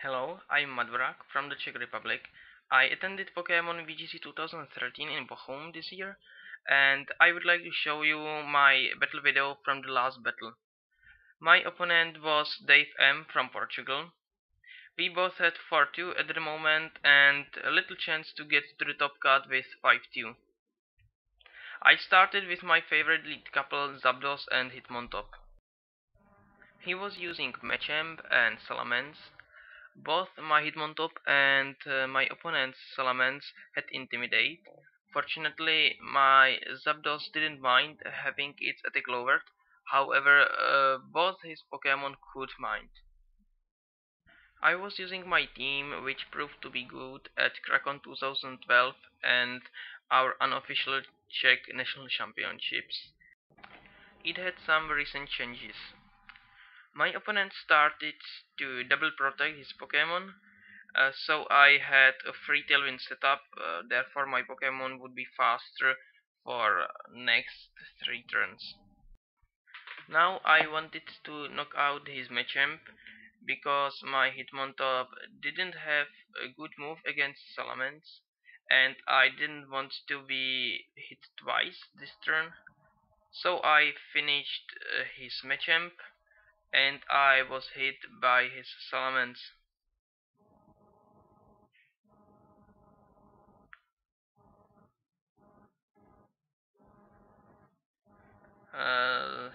Hello, I'm madvorak from the Czech Republic. I attended Pokémon VGC 2013 in Bochum this year, and I would like to show you my battle video from the last battle. My opponent was Dave M from Portugal. We both had 4-2 at the moment and a little chance to get to the top card with 5-2. I started with my favorite lead couple Zapdos and Hitmontop. He was using Machamp and Salamence. Both my Hitmontop and my opponent's Salamence had Intimidate. Fortunately, my Zapdos didn't mind having its attack lowered. However, both his Pokémon could mind. I was using my team, which proved to be good at Kraken 2012 and our unofficial Czech national championships. It had some recent changes. My opponent started to double protect his Pokémon, so I had a free tailwind setup, therefore my Pokémon would be faster for next 3 turns. Now I wanted to knock out his Machamp because my Hitmontop didn't have a good move against Salamence, and I didn't want to be hit twice this turn. So I finished his Machamp and I was hit by his Salamence.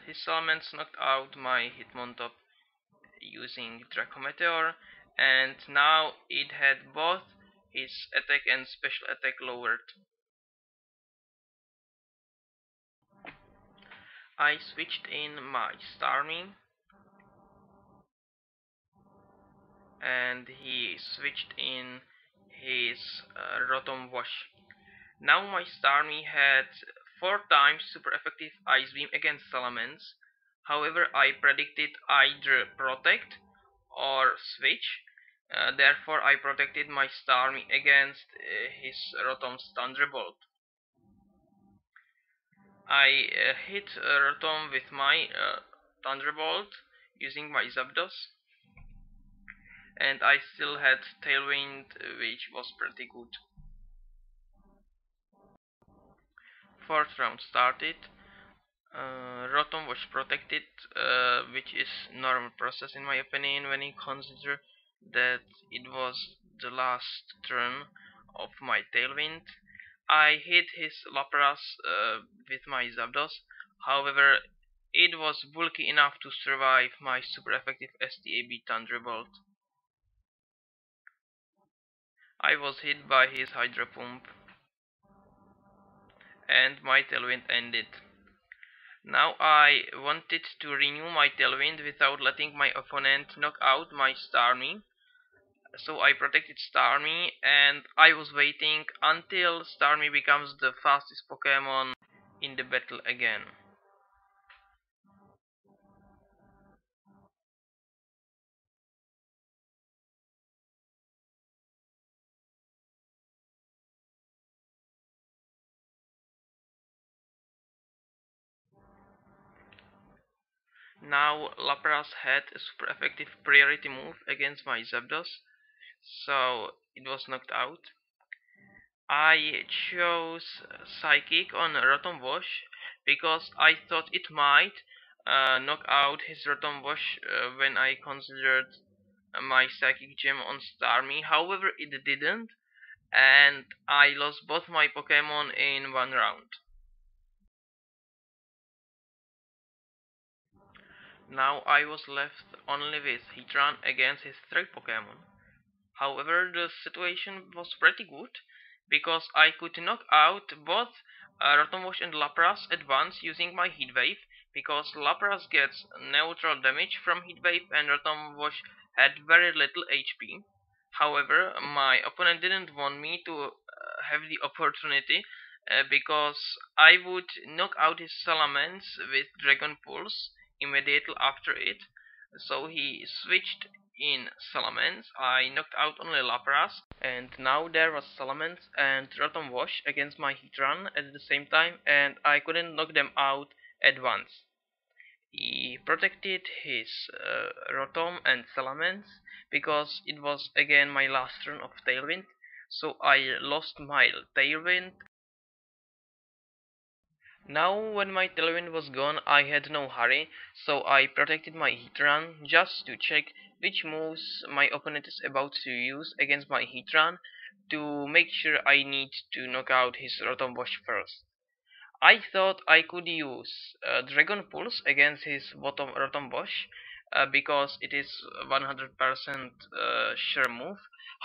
His Salamence knocked out my Hitmontop using Draco Meteor, and now it had both his attack and special attack lowered. I switched in my Starmie, and he switched in his Rotom Wash. Now my Starmie had 4 times super effective Ice Beam against Salamence. However, I predicted either Protect or Switch. Therefore, I protected my Starmie against his Rotom's Thunderbolt. I hit Rotom with my Thunderbolt using my Zapdos, and I still had Tailwind, which was pretty good. Fourth round started. Rotom was protected, which is normal process in my opinion when you consider that it was the last turn of my Tailwind. I hit his Lapras with my Zapdos, however it was bulky enough to survive my super effective STAB Thunderbolt. I was hit by his Hydro Pump and my Tailwind ended. Now I wanted to renew my Tailwind without letting my opponent knock out my Starmie. So I protected Starmie and I was waiting until Starmie becomes the fastest Pokemon in the battle again. Now Lapras had a super effective priority move against my Zapdos, so it was knocked out. I chose Psychic on Rotom Wash because I thought it might knock out his Rotom Wash when I considered my Psychic Gem on Starmie. However, it didn't, and I lost both my Pokemon in one round. Now I was left only with Heatran against his 3 Pokemon. However, the situation was pretty good because I could knock out both Rotomwash and Lapras at once using my Heat Wave, because Lapras gets neutral damage from Heat Wave and Rotomwash had very little HP. However, my opponent didn't want me to have the opportunity because I would knock out his Salamence with Dragon Pulse immediately after it. So he switched in Salamence. I knocked out only Lapras, and now there was Salamence and Rotom Wash against my Heatran at the same time, and I couldn't knock them out at once. He protected his Rotom and Salamence because it was again my last turn of Tailwind, so I lost my Tailwind. Now when my Tailwind was gone I had no hurry, so I protected my Heatran just to check which moves my opponent is about to use against my Heatran to make sure I need to knock out his Rotom Bosch first. I thought I could use Dragon Pulse against his bottom Rotom Bosch because it is 100% sure move.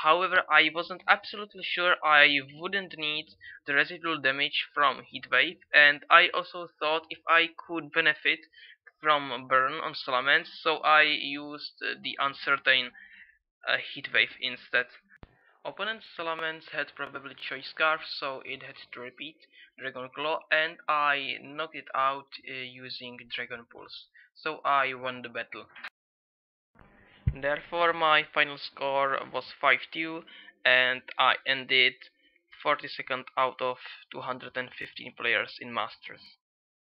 However, I wasn't absolutely sure I wouldn't need the residual damage from Heat Wave, and I also thought if I could benefit from Burn on Salamence, so I used the uncertain Heat Wave instead. Opponent's Salamence had probably Choice Scarf, so it had to repeat Dragon Claw, and I knocked it out using Dragon Pulse. So I won the battle. Therefore, my final score was 5-2, and I ended 42nd out of 215 players in Masters.